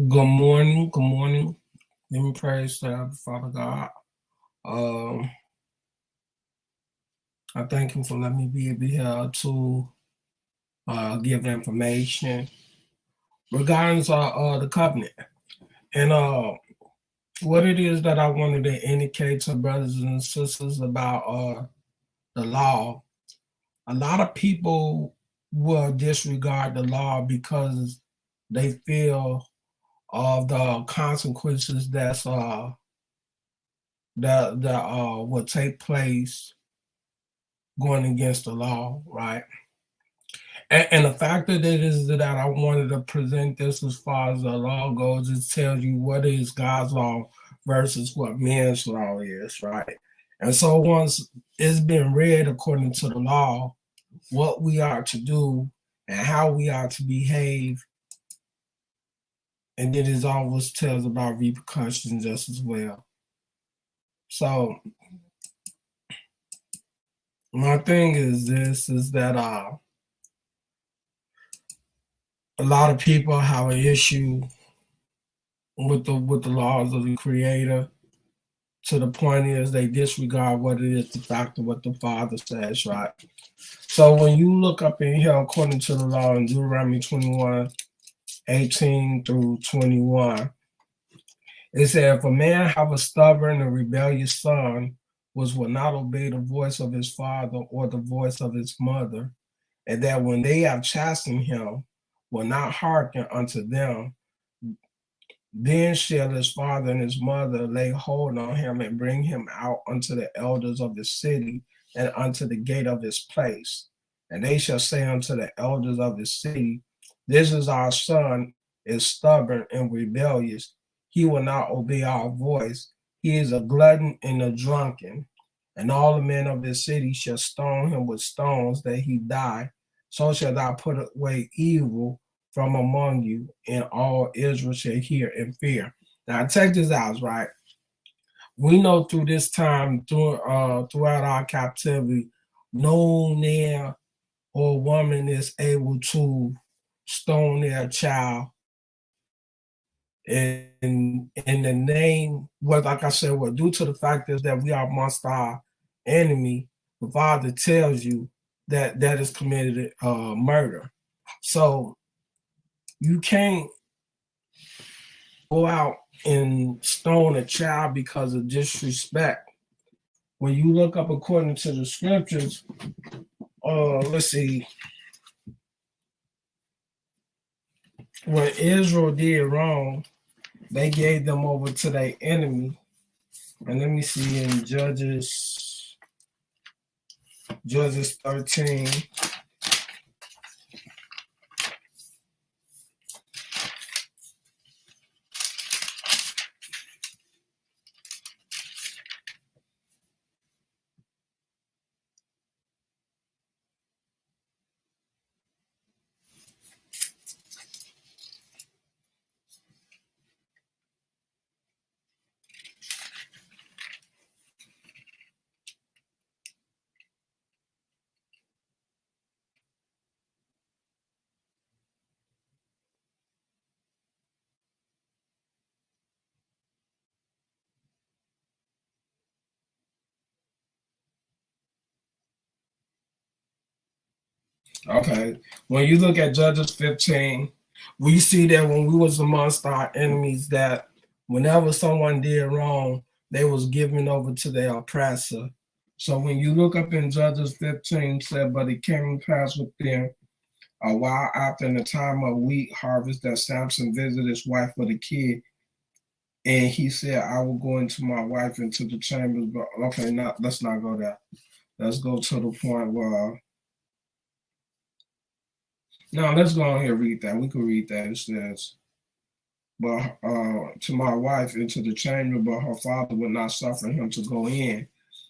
Good morning. Good morning. Give me praise to our Father God. Um, I thank Him for letting me be here to give information regarding the covenant and what it is that I wanted to indicate to brothers and sisters about the law. A lot of people will disregard the law because they feel of the consequences that will take place going against the law, right? And the fact that it is that I wanted to present this as far as the law goes, it tells you what is God's law versus what man's law is, right? And so once it's been read according to the law, what we are to do and how we are to behave, and then it always tells about repercussions just as well. So my thing is this is that a lot of people have an issue with the laws of the creator to the point is they disregard what it is the fact of what the father says, right? So when you look up in here according to the law in Deuteronomy 21:18 through 21, it said, if a man have a stubborn and rebellious son, which will not obey the voice of his father or the voice of his mother, and that when they have chastened him, will not hearken unto them, then shall his father and his mother lay hold on him and bring him out unto the elders of the city and unto the gate of his place. And they shall say unto the elders of the city, this is our son, is stubborn and rebellious. He will not obey our voice. He is a glutton and a drunken. And all the men of the city shall stone him with stones that he die. So shall thou put away evil from among you, and all Israel shall hear and fear. Now, check this out, right? We know through this time, throughout our captivity, no man or woman is able to stone their child in the name, well, like I said, well, due to the fact is that we are amongst our enemy, the Father tells you that that is committed murder. So you can't go out and stone a child because of disrespect. When you look up according to the scriptures, let's see, when Israel did wrong, they gave them over to their enemy. And let me see in Judges 13. Okay. When you look at Judges 15, we see that when we was amongst our enemies, that whenever someone did wrong, they was given over to their oppressor. So when you look up in Judges 15, said, but it came to pass within a while after in the time of wheat harvest that Samson visited his wife with a kid, and he said, I will go into my wife into the chambers. But okay, let's not go there. Let's go to the point where no, let's go on here and read that. We can read that. It says, but to my wife into the chamber, but her father would not suffer him to go in.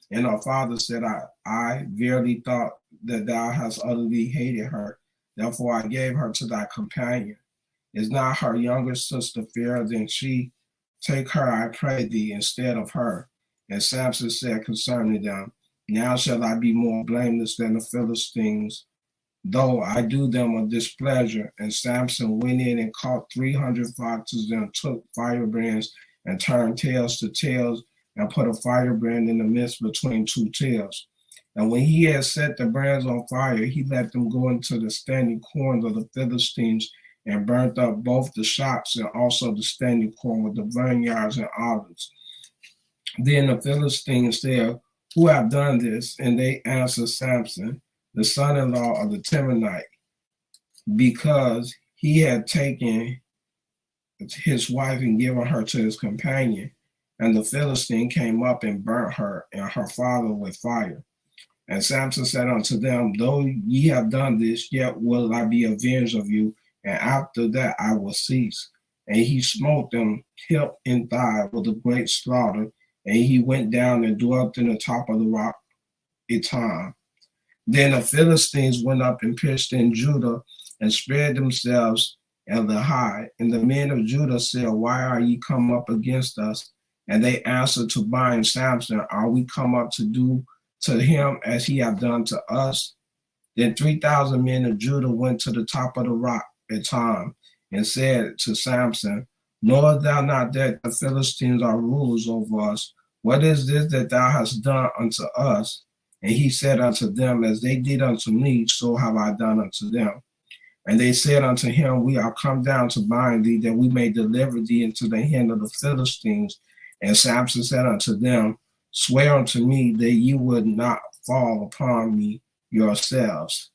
And her father said, I verily thought that thou hast utterly hated her. Therefore I gave her to thy companion. Is not her younger sister fairer than she? Take her, I pray thee, instead of her. And Samson said concerning them, now shall I be more blameless than the Philistines, though I do them a displeasure. And Samson went in and caught 300 foxes and took firebrands and turned tails to tails and put a firebrand in the midst between two tails. And when he had set the brands on fire, he let them go into the standing corn of the Philistines and burnt up both the shops and also the standing corn with the vineyards and olives. Then the Philistines said, "Who have done this?" And they answered Samson, the son-in-law of the Timnite, because he had taken his wife and given her to his companion. And the Philistine came up and burnt her and her father with fire. And Samson said unto them, "Though ye have done this, yet will I be avenged of you, and after that I will cease." And he smote them hip and thigh with a great slaughter, and he went down and dwelt in the top of the rock Etam. Then the Philistines went up and pitched in Judah and spread themselves at Lehi. And the men of Judah said, "Why are ye come up against us?" And they answered Tobiah and Samson, "Are we come up to do to him as he hath done to us?" Then 3,000 men of Judah went to the top of the rock Etam and said to Samson, "Knowest thou not that the Philistines are rulers over us? What is this that thou hast done unto us?" And he said unto them, "As they did unto me, so have I done unto them." And they said unto him, "We are come down to bind thee, that we may deliver thee into the hand of the Philistines." And Samson said unto them, "Swear unto me that ye would not fall upon me yourselves."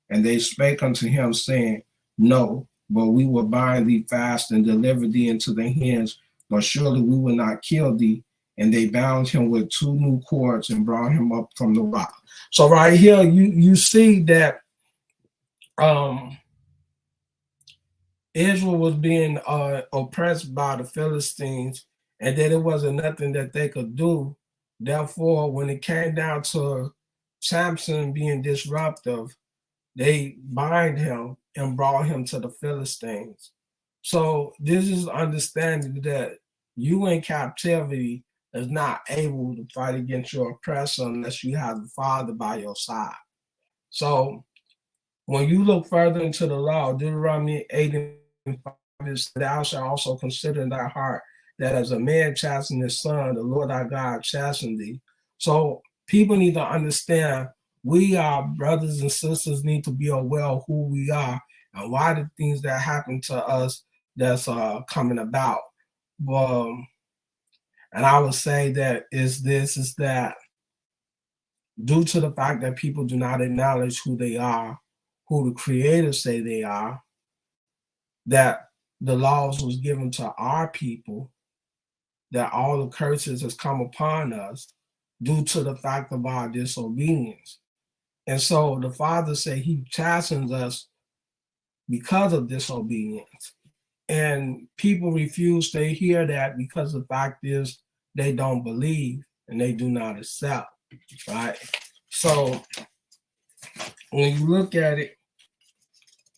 And they spake unto him, saying, "No, but we will bind thee fast and deliver thee into the hands, but surely we will not kill thee." And they bound him with 2 new cords and brought him up from the rock. So right here, you see that Israel was being oppressed by the Philistines, and that it wasn't nothing that they could do. Therefore, when it came down to Samson being disruptive, they bind him and brought him to the Philistines. So this is understanding that you in captivity is not able to fight against your oppressor unless you have the Father by your side. So when you look further into the law, Deuteronomy 8 and 5 is, "Thou shalt also consider in thy heart that as a man chasten his son, the Lord thy God chasten thee." So people need to understand, we, our brothers and sisters, need to be aware of who we are and why the things that happen to us that's coming about. And I would say that is that due to the fact that people do not acknowledge who they are, who the creators say they are, that the laws was given to our people, that all the curses has come upon us due to the fact of our disobedience. And so the Father said he chastens us because of disobedience. And people refuse to hear that because the fact is they don't believe and they do not accept, right? So when you look at it,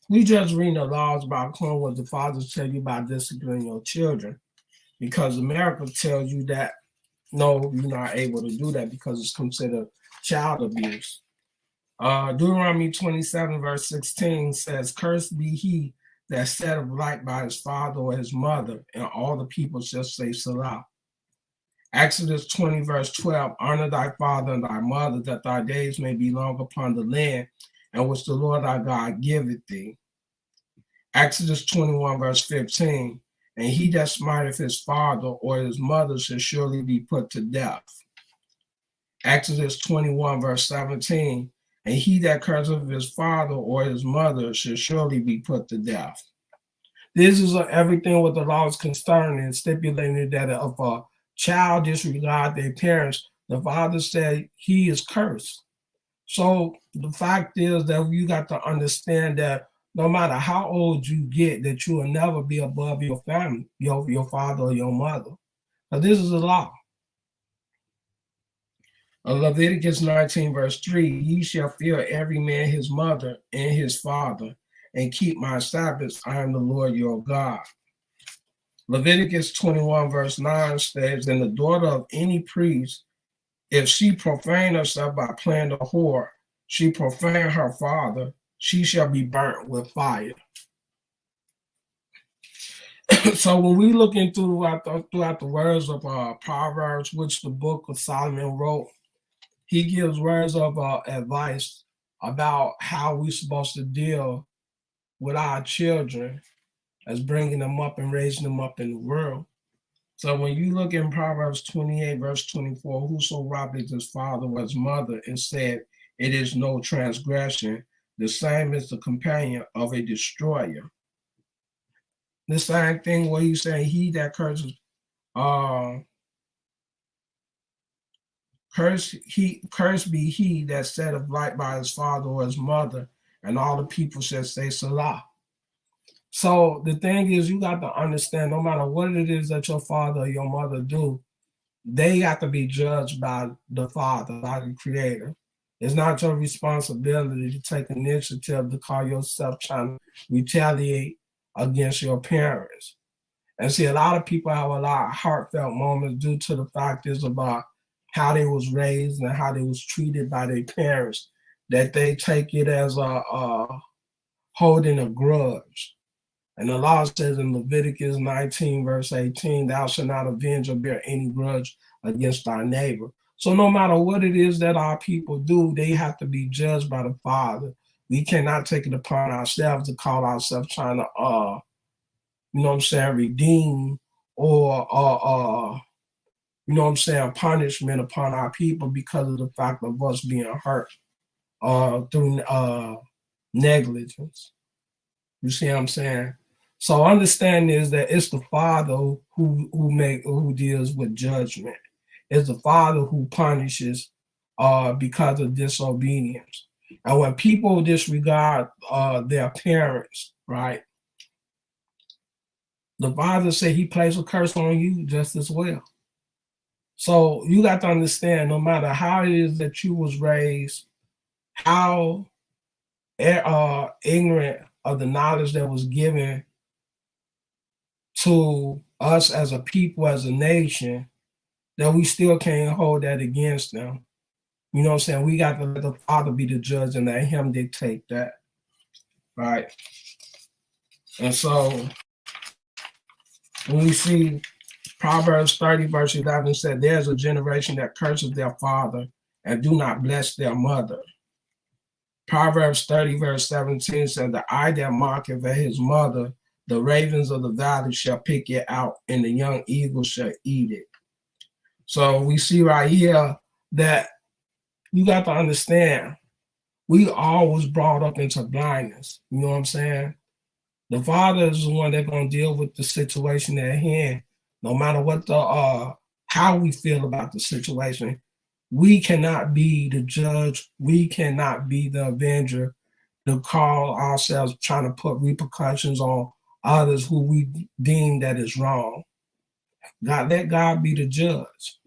we just read the laws about what the fathers tell you about disciplining your children, because America tells you that no, you're not able to do that because it's considered child abuse. Deuteronomy 27 verse 16 says, "Cursed be he that setteth right by his father or his mother," and all the people shall say Salah. Exodus 20 verse 12, "Honor thy father and thy mother, that thy days may be long upon the land, and which the Lord thy God giveth thee." Exodus 21 verse 15, "And he that smiteth his father or his mother shall surely be put to death." Exodus 21 verse 17, "And he that curseth his father or his mother shall surely be put to death." This is everything what the law is concerned and stipulated that if a child disregard their parents, the Father said he is cursed. So the fact is that you got to understand that no matter how old you get, that you will never be above your family, your father or your mother. But this is a law. Leviticus 19 verse 3, "Ye shall fear every man his mother and his father, and keep my Sabbaths. I am the Lord your God." Leviticus 21 verse 9 says, "And the daughter of any priest, if she profane herself by playing the whore, she profane her father, she shall be burnt with fire. So when we looking throughout the words of Proverbs, which the book of Solomon wrote, he gives words of advice about how we're supposed to deal with our children as bringing them up and raising them up in the world. So when you look in Proverbs 28, verse 24, whoso robbeth his father or his mother and said, it is no transgression, the same is the companion of a destroyer. The same thing where you say, he that curses, cursed be he that saith right by his father or his mother, and all the people shall say Salah. So the thing is, you got to understand, no matter what it is that your father or your mother do, they have to be judged by the Father, by the Creator. It's not your responsibility to take initiative to call yourself trying to retaliate against your parents. And see, a lot of people have a lot of heartfelt moments due to the fact is about how they was raised and how they was treated by their parents, that they take it as a holding a grudge. And the law says in Leviticus 19, verse 18, thou shalt not avenge or bear any grudge against thy neighbor. So no matter what it is that our people do, they have to be judged by the Father. We cannot take it upon ourselves to call ourselves trying to, redeem or, punishment upon our people because of the fact of us being hurt through negligence. You see what I'm saying? So understand is that it's the Father who deals with judgment. It's the Father who punishes because of disobedience. And when people disregard their parents, right? The Father said he placed a curse on you just as well. So you got to understand, no matter how it is that you was raised, how ignorant of the knowledge that was given to us as a people, as a nation, that we still can't hold that against them. You know what I'm saying? We got to let the Father be the judge and let him dictate that. Right? And so when we see Proverbs 30, verse 11 said, there's a generation that curses their father and do not bless their mother. Proverbs 30, verse 17 said, the eye that mocketh at his mother, the ravens of the valley shall pick it out, and the young eagle shall eat it. So we see right here that you got to understand, we all was brought up into blindness. You know what I'm saying? The Father is the one that's going to deal with the situation at hand, no matter what how we feel about the situation. We cannot be the judge. We cannot be the avenger to call ourselves trying to put repercussions on others who we deem that is wrong. God, let God be the judge.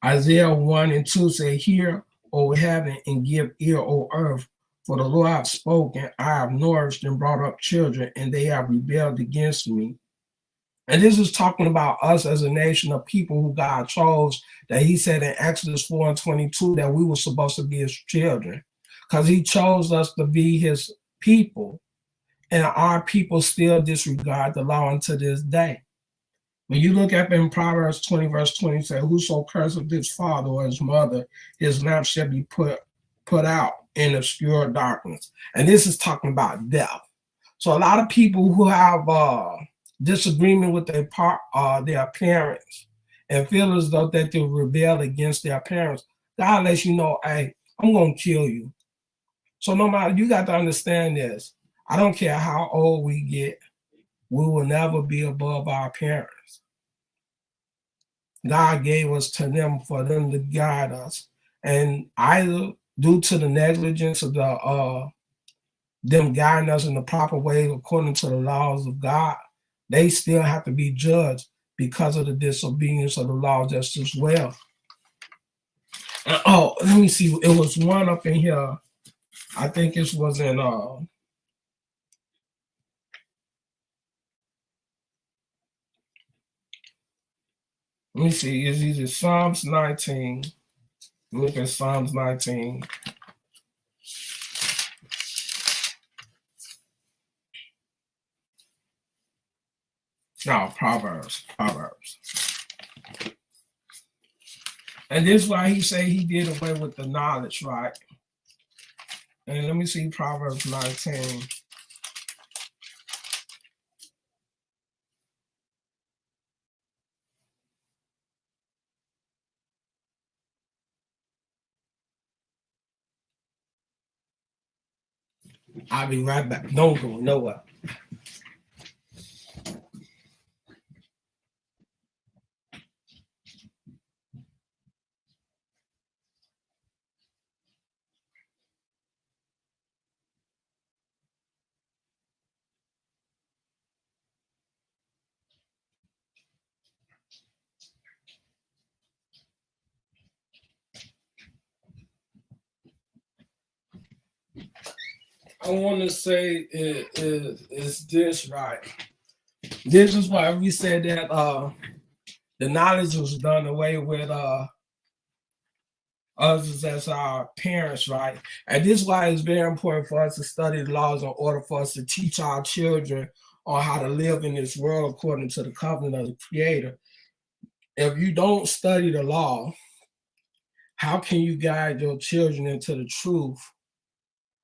Isaiah 1 and 2 say, hear, O heaven, and give ear, O earth, for the Lord hath spoken, I have nourished and brought up children, and they have rebelled against me. And this is talking about us as a nation of people who God chose, that he said in Exodus 4 and 22 that we were supposed to be his children, because he chose us to be his people. And our people still disregard the law unto this day. When you look up in Proverbs 20, verse 20, say, whoso curseth his father or his mother, his lamp shall be put out in obscure darkness. And this is talking about death. So a lot of people who have disagreement with their parents and feel as though that they rebel against their parents, God lets you know, hey, I'm going to kill you. So no matter, you got to understand this. I don't care how old we get, we will never be above our parents. God gave us to them for them to guide us. And either due to the negligence of them guiding us in the proper way according to the laws of God, they still have to be judged because of the disobedience of the laws just as well. And, let me see. It was one up in here. I think it was in let me see. It's either Psalms 19. Look at Psalms 19. No, Proverbs. And this is why he say he did away with the knowledge, right? And let me see Proverbs 19. I'll be right back. Don't go nowhere. I want to say is this right? This is why we said that the knowledge was done away with us as our parents, right? And this is why it's very important for us to study the laws in order for us to teach our children on how to live in this world according to the covenant of the Creator. If you don't study the law, how can you guide your children into the truth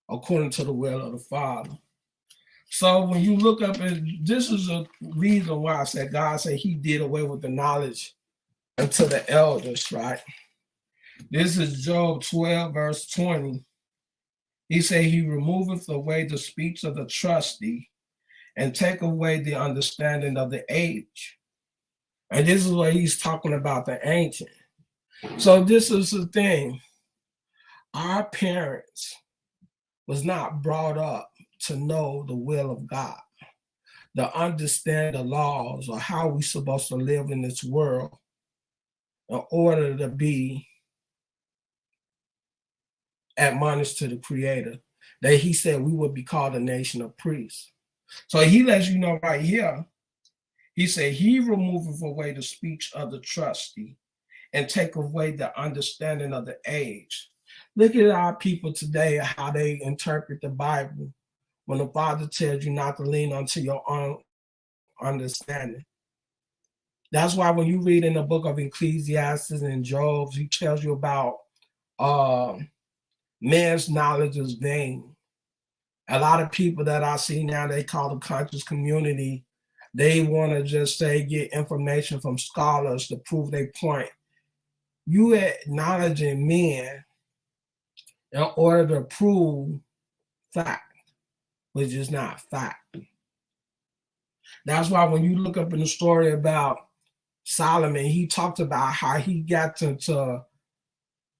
according to the will of the Father? So when you look up, and this is a reason why I said God said he did away with the knowledge unto the elders, right? This is Job 12, verse 20. He said he removeth away the speech of the trusty and take away the understanding of the age. And this is what he's talking about, the ancient. So this is the thing. Our parents was not brought up to know the will of God, to understand the laws or how we're supposed to live in this world in order to be admonished to the Creator, that he said we would be called a nation of priests. So he lets you know right here, he said he removeth away the speech of the trusty and take away the understanding of the age. Look at our people today, how they interpret the Bible when the Father tells you not to lean onto your own understanding. That's why when you read in the book of Ecclesiastes and Job, he tells you about man's knowledge is vain. A lot of people that I see now, they call the conscious community, they want to just say get information from scholars to prove their point. You acknowledging men in order to prove fact, which is not fact. That's why when you look up in the story about Solomon, he talked about how he got to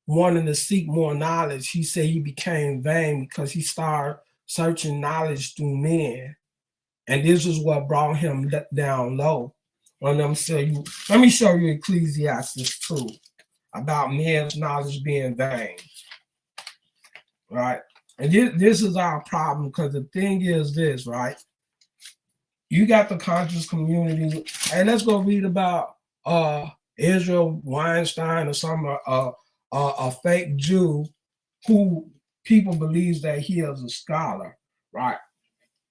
wanting to seek more knowledge. He said he became vain because he started searching knowledge through men. And this is what brought him down low. Let me show you Ecclesiastes 2 about men's knowledge being vain. Right? And this is our problem, because the thing is this, right? You got the conscious community, and let's go read about Israel Weinstein or some a fake Jew who people believes that he is a scholar, right?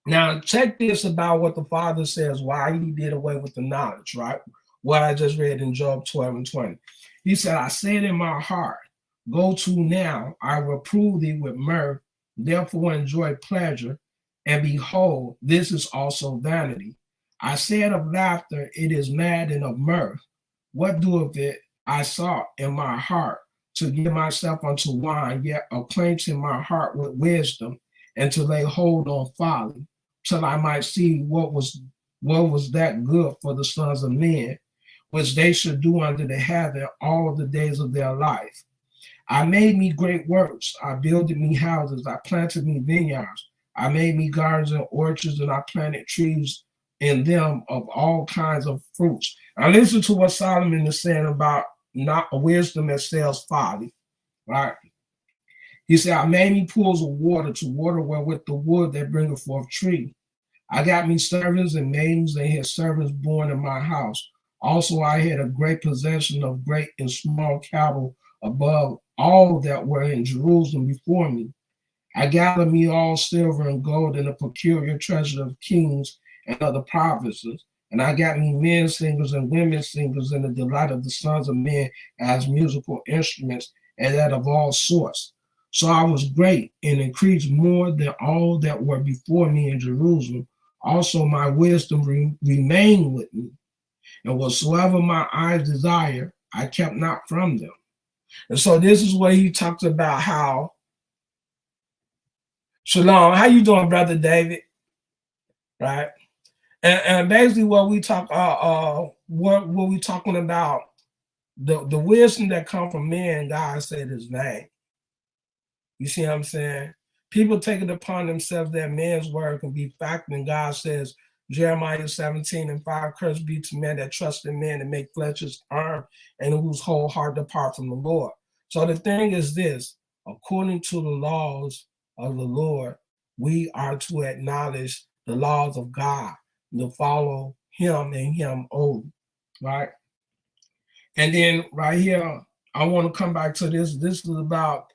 Now check this about what the Father says, why he did away with the knowledge, right? What I just read in Job 12 and 20. He said, I said in my heart, go to now, I will prove thee with mirth, therefore enjoy pleasure, and behold, this is also vanity. I said of laughter, it is mad, and of mirth. What doeth it? I sought in my heart to give myself unto wine, yet acquainting my heart with wisdom, and to lay hold on folly, till I might see what was that good for the sons of men, which they should do under the heaven all the days of their life. I made me great works. I builded me houses. I planted me vineyards. I made me gardens and orchards, and I planted trees in them of all kinds of fruits. Now listen to what Solomon is saying about not wisdom that sells folly, right? He said, I made me pools of water to water wherewith the wood that bringeth forth tree. I got me servants and maidens, and had servants born in my house. Also I had a great possession of great and small cattle above all that were in Jerusalem before me. I gathered me all silver and gold and a peculiar treasure of kings and other provinces. And I got me men singers and women singers and the delight of the sons of men as musical instruments and that of all sorts. So I was great and increased more than all that were before me in Jerusalem. Also my wisdom remained with me, and whatsoever my eyes desire, I kept not from them. And so this is where he talks about how, Shalom, how you doing, Brother David? Right? And basically what we talk what we talking about, the wisdom that come from men, God said his name. You see what I'm saying? People take it upon themselves that man's word can be fact, and God says, Jeremiah 17:5, cursed be to men that trust in men and make flesh his arm and whose whole heart depart from the Lord. So the thing is this, according to the laws of the Lord, we are to acknowledge the laws of God, to follow him and him only, right? And then right here, I want to come back to this. This is about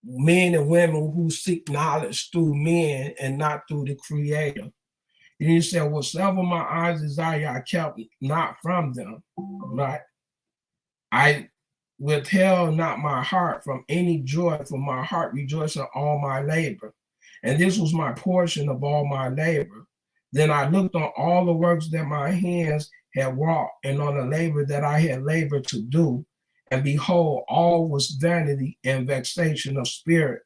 men and women who seek knowledge through men and not through the creator. And he said, whatsoever my eyes desire, I kept not from them, right? I withheld not my heart from any joy, for my heart rejoiced in all my labor. And this was my portion of all my labor. Then I looked on all the works that my hands had wrought, and on the labor that I had labored to do. And behold, all was vanity and vexation of spirit.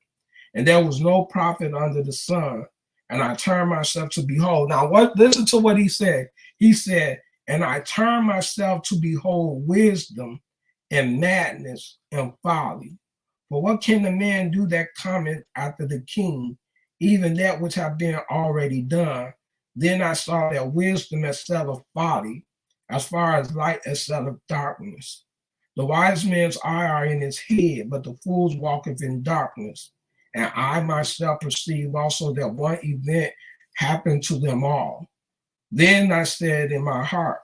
And there was no profit under the sun. And I turned myself to behold. Now, listen to what he said. He said, and I turned myself to behold wisdom and madness and folly. For what can the man do that cometh after the king, even that which have been already done? Then I saw that wisdom instead of folly, as far as light instead of darkness. The wise man's eye are in his head, but the fool's walketh in darkness. And I myself perceived also that one event happened to them all. Then I said in my heart,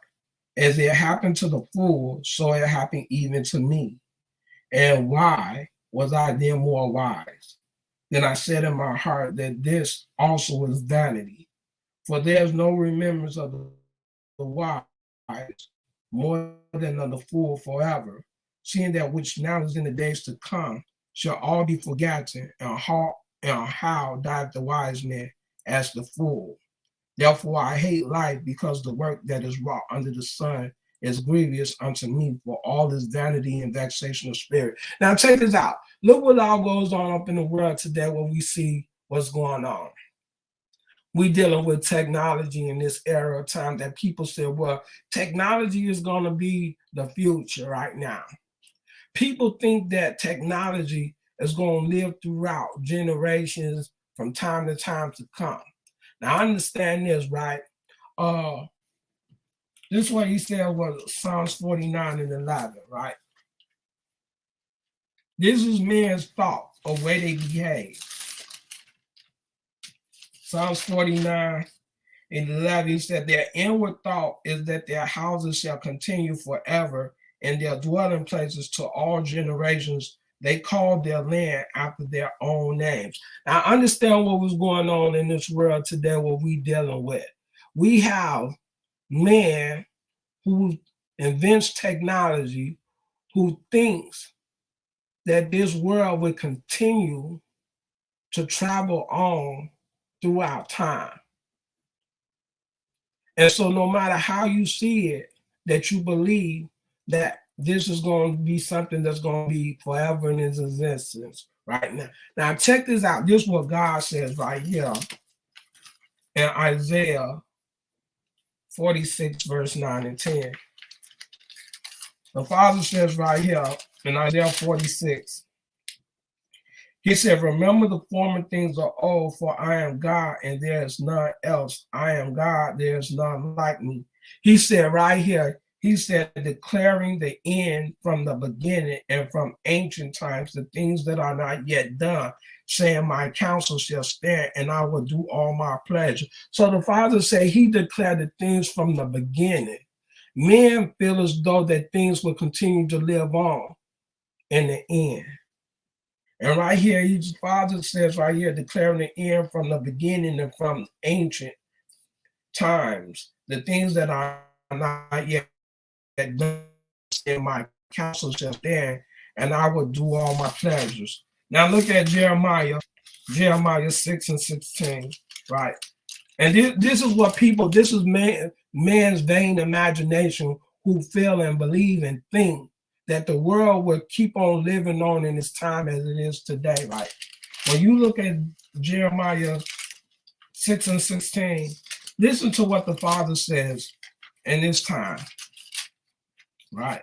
as it happened to the fool, so it happened even to me. And why was I then more wise? Then I said in my heart that this also is vanity, for there is no remembrance of the wise more than of the fool forever, seeing that which now is in the days to come shall all be forgotten, and how died the wise man as the fool. Therefore I hate life, because the work that is wrought under the sun is grievous unto me, for all is vanity and vexation of spirit. Now check this out. Look what all goes on up in the world today when we see what's going on. We dealing with technology in this era of time that people say, well, technology is going to be the future right now. People think that technology is going to live throughout generations from time to time to come. Now, I understand this, right? This is what he said was Psalms 49:11, right? This is man's thought of way they behave. Psalms 49:11, he said, their inward thought is that their houses shall continue forever, and their dwelling places to all generations. They called their land after their own names. Now, I understand what was going on in this world today, what we dealing with. We have man who invents technology, who thinks that this world will continue to travel on throughout time. And so no matter how you see it, that you believe that this is going to be something that's going to be forever in its existence right now. Now check this out. This is what God says right here in Isaiah 46, verse 9 and 10. The Father says right here in Isaiah 46, he said, remember the former things are old, for I am God and there is none else. I am God, there is none like me. He said right here, he said, declaring the end from the beginning and from ancient times, the things that are not yet done, saying, my counsel shall stand and I will do all my pleasure. So the Father said he declared the things from the beginning. Men feel as though that things will continue to live on in the end. And right here, his Father says right here, declaring the end from the beginning and from ancient times, the things that are not yet done in my counsel shall stand, and I will do all my pleasures. Now look at Jeremiah 6 and 16, right? And this is what people, this is man's vain imagination who feel and believe and think that the world will keep on living on in its time as it is today, right? When you look at Jeremiah 6 and 16, listen to what the Father says in this time, right?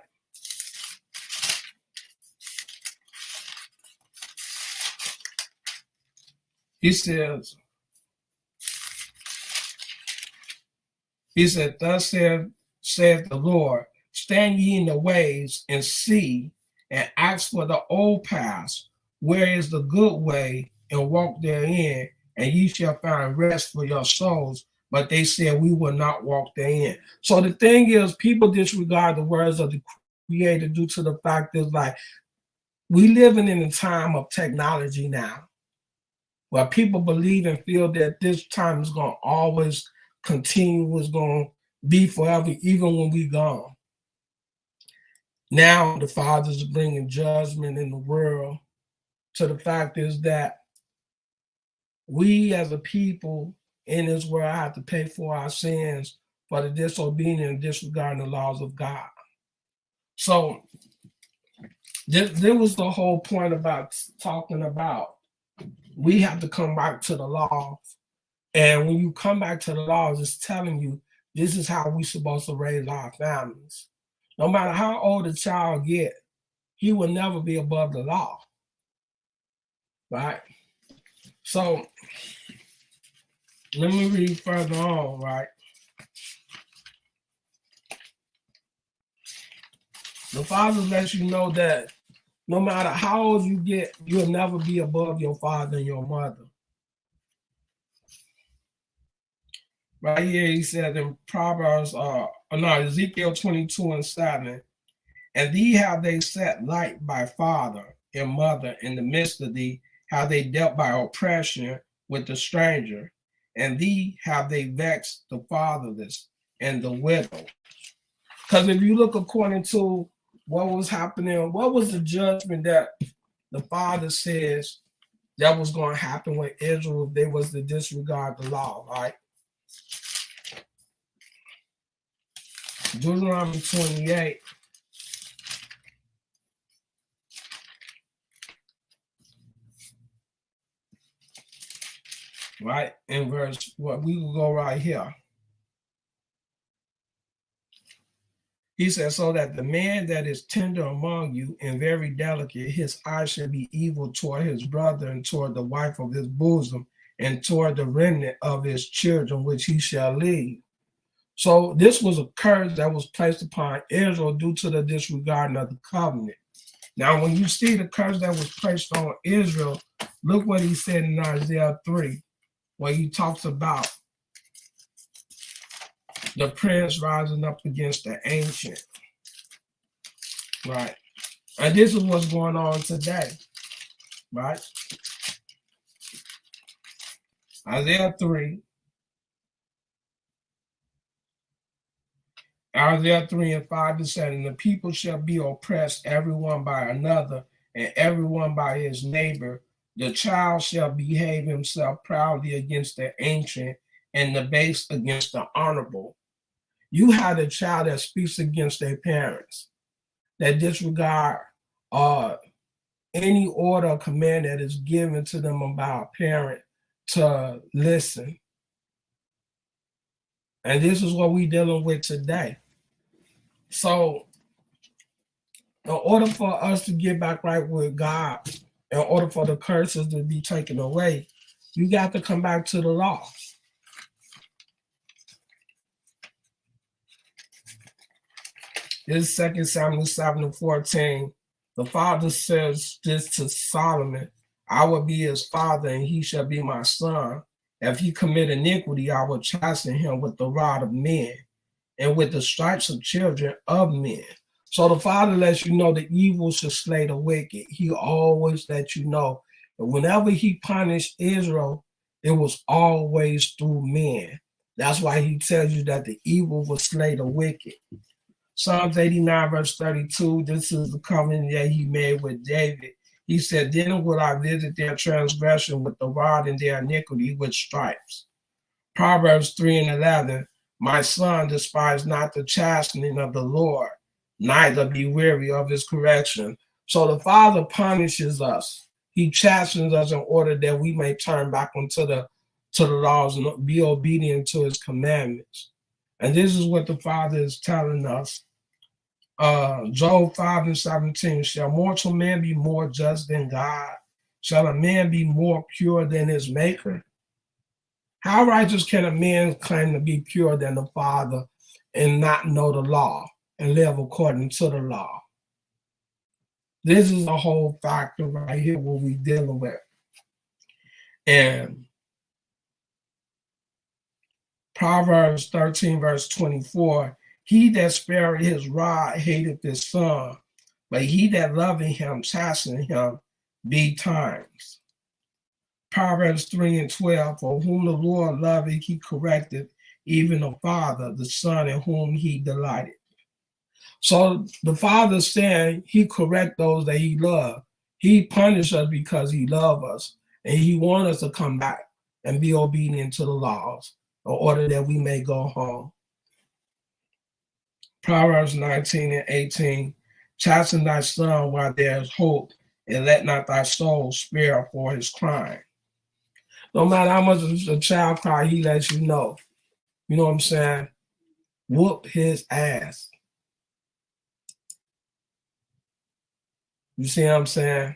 He said, thus saith the Lord, stand ye in the ways and see, and ask for the old paths, where is the good way, and walk therein, and ye shall find rest for your souls. But they said, we will not walk therein. So the thing is, people disregard the words of the Creator due to the fact is like, we living in a time of technology now, where people believe and feel that this time is going to always continue, is going to be forever, even when we gone. Now the Father's bringing judgment in the world. So the fact is that we as a people in this world have to pay for our sins for the disobedience and disregarding the laws of God. So there was the whole point about talking about we have to come back to the laws. And when you come back to the laws, it's telling you this is how we're supposed to raise our families. No matter how old a child get, he will never be above the law, right? So let me read further on, right? The Father lets you know that no matter how old you get, you'll never be above your father and your mother. Right here, he said in Ezekiel 22 and 7, and thee have they set light by father and mother in the midst of thee, how they dealt by oppression with the stranger, and thee have they vexed the fatherless and the widow. Because if you look according to what was happening, what was the judgment that the Father says that was going to happen with Israel if they was to disregard the law, right? Deuteronomy 28. Right? In verse, what we will go right here. He says, so that the man that is tender among you and very delicate, his eye shall be evil toward his brother and toward the wife of his bosom and toward the remnant of his children, which he shall leave. So this was a curse that was placed upon Israel due to the disregarding of the covenant. Now, when you see the curse that was placed on Israel, look what he said in Isaiah 3, where he talks about the prince rising up against the ancient, right? And this is what's going on today, right? Isaiah 3 and 5 is said, and the people shall be oppressed, everyone by another, and everyone by his neighbor. The child shall behave himself proudly against the ancient, and the base against the honorable. You have a child that speaks against their parents, that disregard any order or command that is given to them about a parent to listen. And this is what we're dealing with today. So in order for us to get back right with God, in order for the curses to be taken away, you got to come back to the law. This is 2 Samuel 7:14. The Father says this to Solomon, I will be his father, and he shall be my son. If he commit iniquity, I will chasten him with the rod of men, and with the stripes of children of men. So the Father lets you know the evil shall slay the wicked. He always lets you know that whenever he punished Israel, it was always through men. That's why he tells you that the evil will slay the wicked. Psalms 89, verse 32, this is the covenant that he made with David. He said, then will I visit their transgression with the rod and their iniquity with stripes. Proverbs 3 and 11, my son, despise not the chastening of the Lord, neither be weary of his correction. So the Father punishes us. He chastens us in order that we may turn back into the laws and be obedient to his commandments. And this is what the Father is telling us. Job 5 and 17, shall mortal man be more just than God? Shall a man be more pure than his maker? How righteous can a man claim to be pure than the Father and not know the law and live according to the law? This is a whole factor right here what we're dealing with. And Proverbs 13, verse 24, he that spareth his rod hateth his son, but he that loveth him chasteneth him betimes. Proverbs 3 and 12, for whom the Lord loveth, he corrected, even the Father, the Son, in whom he delighted. So the Father said he correct those that he loved. He punished us because he loved us, and he wants us to come back and be obedient to the laws in order that we may go home. Proverbs 19 and 18, chasten thy son while there is hope, and let not thy soul spare for his crime. No matter how much a child cry, he lets you know. You know what I'm saying? Whoop his ass. You see what I'm saying?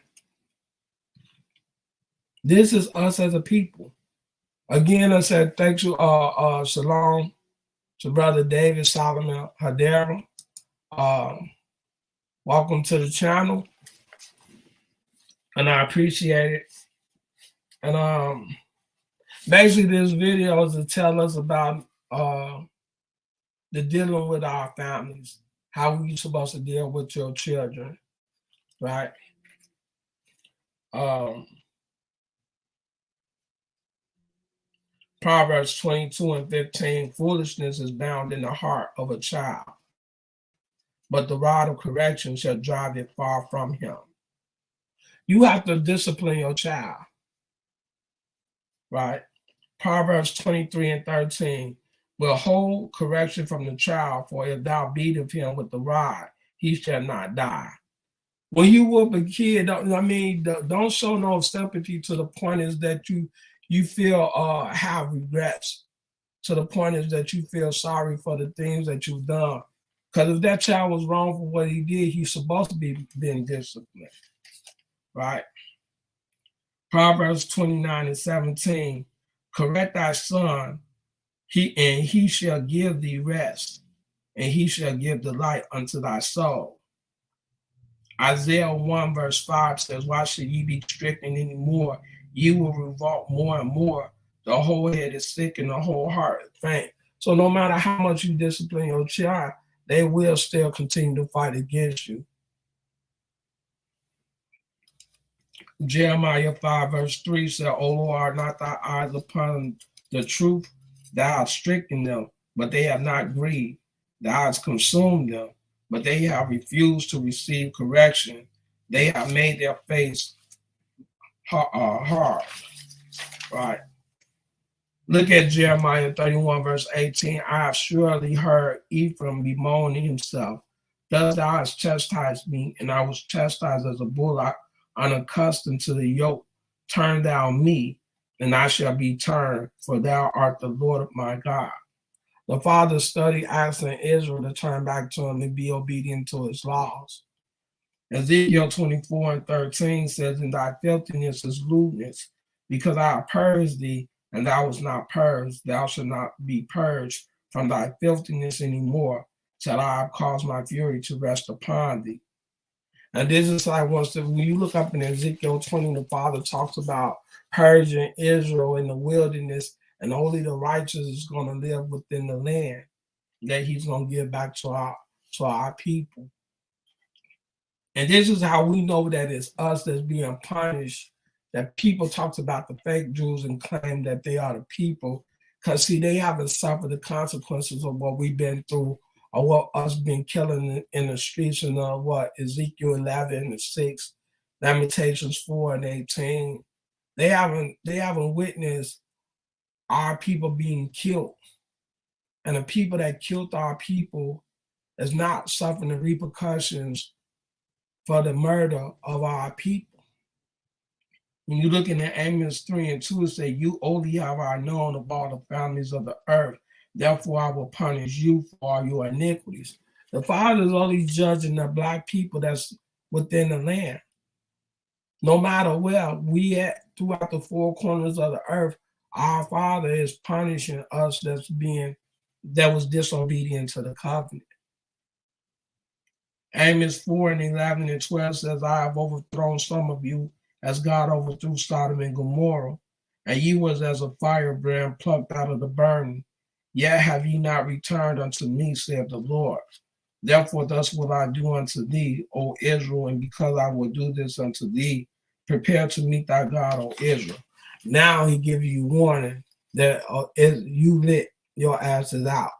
This is us as a people. Again, I said thank you, shalom to Brother David Solomon Hadera. Welcome to the channel. And I appreciate it. And basically this video is to tell us about the dealing with our families, how we supposed to deal with your children, right? Proverbs 22 and 15, foolishness is bound in the heart of a child, but the rod of correction shall drive it far from him. You have to discipline your child, right? Proverbs 23 and 13, will hold correction from the child, for if thou beatest him with the rod, he shall not die. When you whoop a kid, don't show no sympathy to the point is that you feel have regrets, to the point is that you feel sorry for the things that you've done. Because if that child was wrong for what he did, he's supposed to be being disciplined, right? Proverbs 29 and 17, correct thy son, he shall give thee rest, and he shall give delight unto thy soul. Isaiah 1 verse 5 says, why should ye be stricken any more? Ye will revolt more and more. The whole head is sick and the whole heart is faint. So no matter how much you discipline your child, they will still continue to fight against you. Jeremiah 5 verse 3 said, O Lord, are not thy eyes upon the truth? Thou hast stricken them, but they have not grieved. Thou hast consumed them, but they have refused to receive correction. They have made their face hard. Right. Look at Jeremiah 31 verse 18. I have surely heard Ephraim bemoaning himself. Thus thou hast chastised me, and I was chastised as a bullock, unaccustomed to the yoke. Turn thou me, and I shall be turned, for thou art the Lord of my God. The Father studied asking Israel to turn back to him and be obedient to his laws. Ezekiel 24 and 13 says, in thy filthiness is lewdness, because I have purged thee, and thou was not purged. Thou shalt not be purged from thy filthiness anymore, till I have caused my fury to rest upon thee. And this is like when you look up in Ezekiel 20, the Father talks about purging Israel in the wilderness, and only the righteous is going to live within the land that he's going to give back to our people. And this is how we know that it's us that's being punished, that people talk about the fake Jews and claim that they are the people, Because see, they haven't suffered the consequences of what we've been through, or what us been killing in the streets, and what Ezekiel 11:6, Lamentations 4:18. They haven't witnessed our people being killed. And the people that killed our people is not suffering the repercussions for the murder of our people. When you look in Amos 3:2, it says, "You only have I known of all the families of the earth. Therefore, I will punish you for all your iniquities." The Father is only judging the black people that's within the land. No matter where we at throughout the four corners of the earth, our Father is punishing us that was disobedient to the covenant. Amos 4:11-12 says, "I have overthrown some of you as God overthrew Sodom and Gomorrah, and ye was as a firebrand plucked out of the burning. Yet have ye not returned unto me, saith the Lord. Therefore thus will I do unto thee, O Israel, and because I will do this unto thee, prepare to meet thy God, O Israel." Now he gives you warning that you lit your asses out.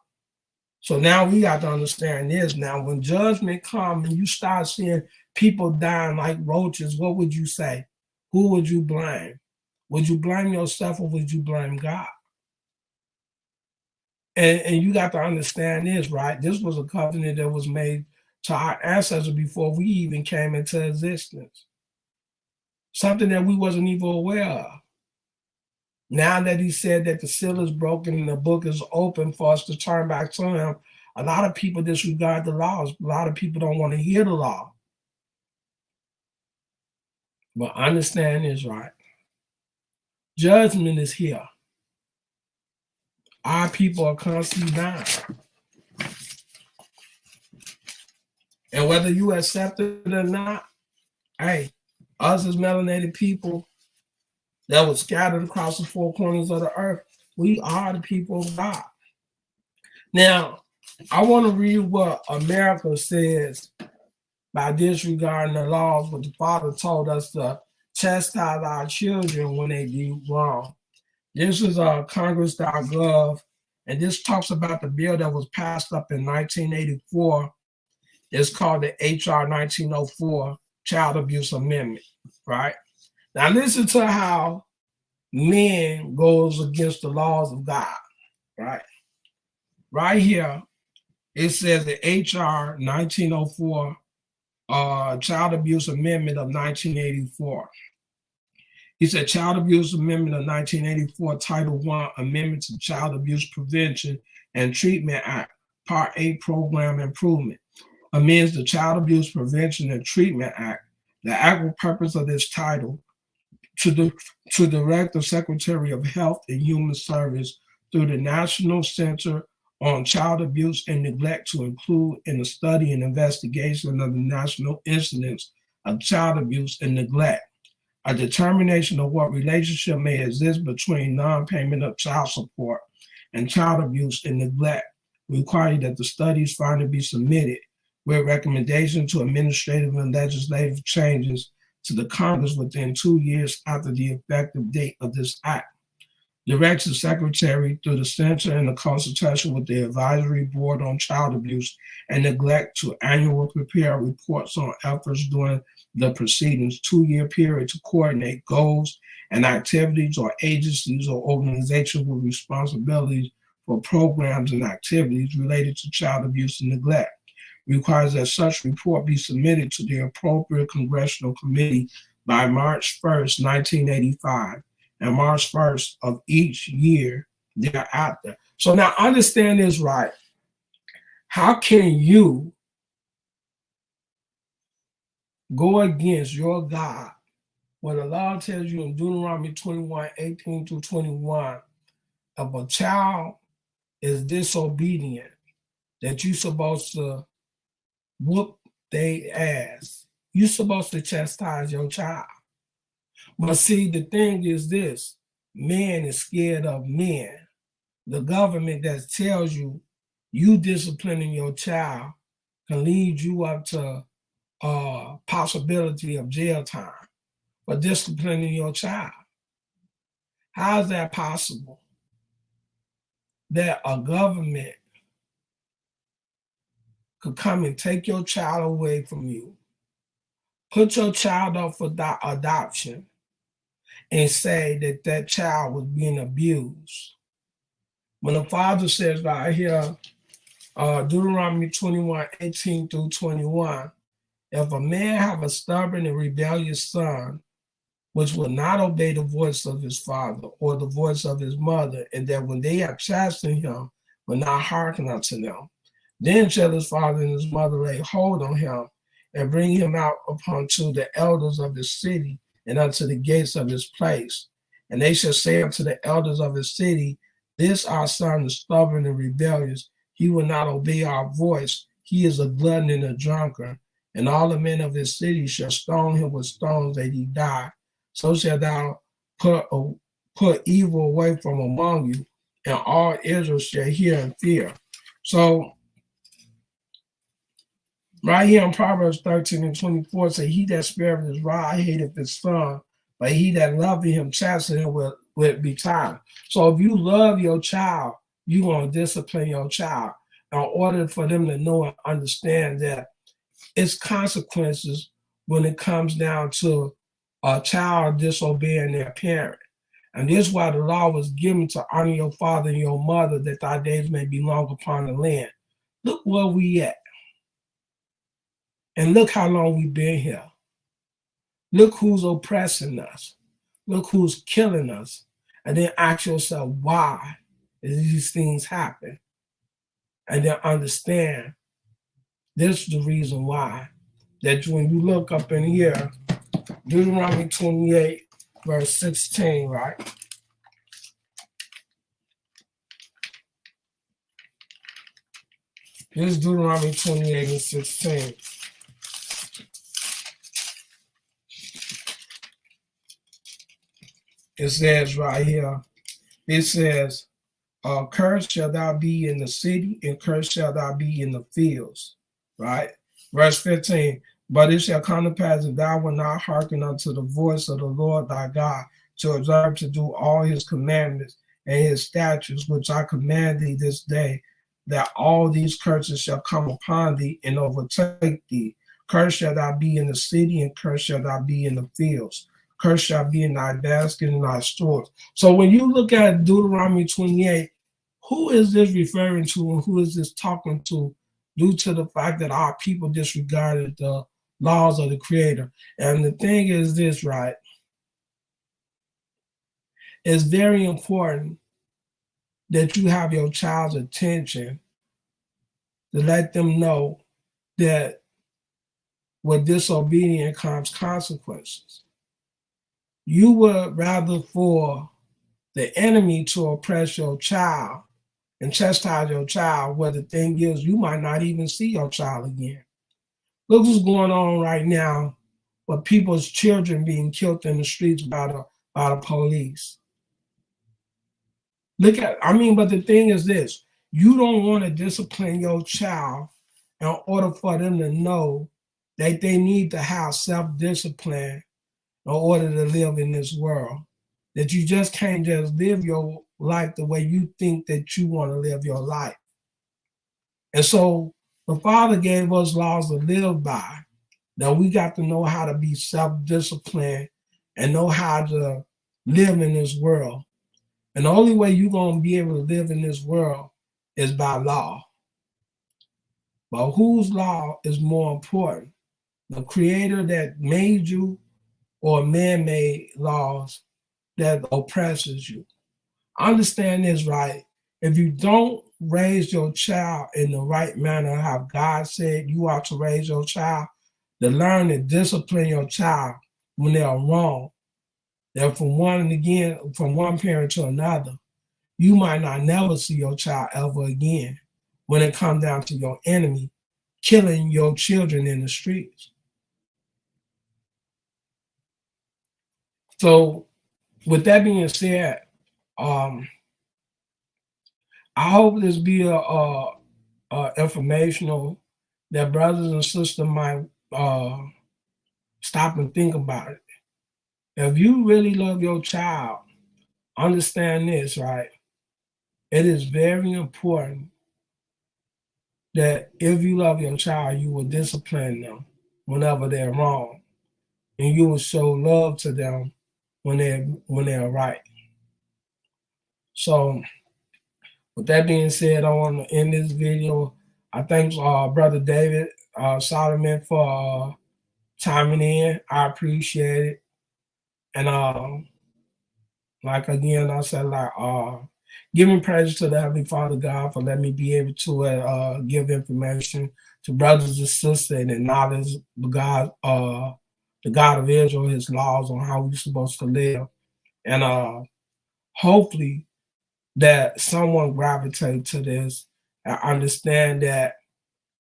So now we got to understand this. Now, when judgment comes and you start seeing people dying like roaches, what would you say? Who would you blame? Would you blame yourself or would you blame God? And you got to understand this, right? This was a covenant that was made to our ancestors before we even came into existence. Something that we wasn't even aware of. Now that he said that the seal is broken and the book is open for us to turn back to him, a lot of people disregard the laws. A lot of people don't want to hear the law. But understand this, right? Judgment is here. Our people are constantly dying. And whether you accept it or not, hey, us as melanated people that was scattered across the four corners of the earth, we are the people of God. Now, I want to read what America says by disregarding the laws, but the Father told us to chastise our children when they do wrong. This is Congress.gov, and this talks about the bill that was passed up in 1984. It's called the HR 1904 Child Abuse Amendment, right? Now listen to how men goes against the laws of God, right? Right here, it says the HR 1904 Child Abuse Amendment of 1984. He said Child Abuse Amendment of 1984, Title I, Amendment to Child Abuse Prevention and Treatment Act, Part 8, Program Improvement, amends the Child Abuse Prevention and Treatment Act. The actual purpose of this title to direct the Secretary of Health and Human Service through the National Center on Child Abuse and Neglect to include in the study and investigation of the national incidents of child abuse and neglect, a determination of what relationship may exist between non-payment of child support and child abuse and neglect, requiring that the studies finally be submitted with recommendations to administrative and legislative changes to the Congress within 2 years after the effective date of this act. Directs the Secretary through the Center and the consultation with the Advisory Board on Child Abuse and Neglect to annually prepare reports on efforts during the proceedings 2-year period to coordinate goals and activities or agencies or organizations with responsibilities for programs and activities related to child abuse and neglect. Requires that such report be submitted to the appropriate congressional committee by March 1st, 1985, and March 1st of each year thereafter. So now understand this, right? How can you go against your God when the law tells you in Deuteronomy 21:18-21, if a child is disobedient, that you're supposed to whoop their ass? You're supposed to chastise your child. But see, the thing is this, man is scared of men. The government that tells you disciplining your child can lead you up to possibility of jail time for disciplining your child. How is that possible? that a government could come and take your child away from you, put your child up for adoption, and say that that child was being abused. When the Father says right here, Deuteronomy 21:18-21, if a man have a stubborn and rebellious son, which will not obey the voice of his father or the voice of his mother, and that when they have chastened him, will not hearken unto them, then shall his father and his mother lay hold on him and bring him out upon to the elders of his city and unto the gates of his place. And they shall say unto the elders of his city, this our son is stubborn and rebellious. He will not obey our voice. He is a glutton and a drunkard. And all the men of his city shall stone him with stones that he die. So shalt thou put evil away from among you, and all Israel shall hear and fear. So right here in Proverbs 13:24 say, he that spareth his rod hateth his son, but he that loveth him chasten him will be tired. So if you love your child, you're going to discipline your child in order for them to know and understand that it's consequences when it comes down to a child disobeying their parent. And this is why the law was given to honor your father and your mother, that thy days may be long upon the land. Look where we at. And look how long we've been here. Look who's oppressing us. Look who's killing us. And then ask yourself, why these things happen? And then understand this is the reason why. That when you look up in here, Deuteronomy 28, verse 16, right? This is Deuteronomy 28:16. It says right here, it says, cursed shall thou be in the city, and cursed shall thou be in the fields, right? Verse 15, but it shall come to pass if thou wilt not hearken unto the voice of the Lord thy God, to observe to do all his commandments and his statutes, which I command thee this day, that all these curses shall come upon thee and overtake thee. Cursed shall thou be in the city, and cursed shall thou be in the fields. Cursed shall be in thy basket and thy stores. So when you look at Deuteronomy 28, who is this referring to and who is this talking to, due to the fact that our people disregarded the laws of the Creator? And the thing is this, right? It's very important that you have your child's attention to let them know that with disobedience comes consequences. You would rather for the enemy to oppress your child and chastise your child, where the thing is, you might not even see your child again. Look what's going on right now with people's children being killed in the streets by the police. But the thing is this, you don't want to discipline your child in order for them to know that they need to have self-discipline in order to live in this world. That you just can't just live your life the way you think that you want to live your life. And so the Father gave us laws to live by. Now we got to know how to be self-disciplined and know how to live in this world. And the only way you're going to be able to live in this world is by law. But whose law is more important? The Creator that made you, or man-made laws that oppresses you? Understand this, right? If you don't raise your child in the right manner, how God said you are to raise your child, to learn and discipline your child when they are wrong, that from one parent to another, you might not never see your child ever again when it comes down to your enemy killing your children in the streets. So with that being said, I hope this be a informational that brothers and sisters might stop and think about it. If you really love your child, understand this, right? it is very important that if you love your child, you will discipline them whenever they're wrong, and you will show love to them when they're right. So, with that being said, I want to end this video. I thank Brother David Solomon for chiming in. I appreciate it. And like again, I said, like giving praise to the Heavenly Father God for letting me be able to give information to brothers and sisters and acknowledge the God of Israel, His laws on how we're supposed to live, and hopefully that someone gravitate to this and understand that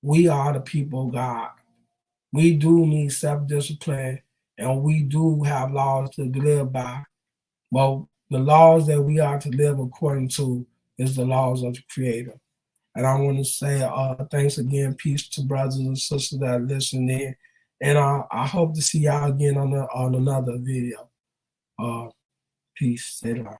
we are the people of God. We do need self-discipline, and we do have laws to live by. Well, the laws that we are to live according to is the laws of the Creator. And I want to say thanks again, peace to brothers and sisters that are listening. And I hope to see y'all again on another video. Peace. Stay alive.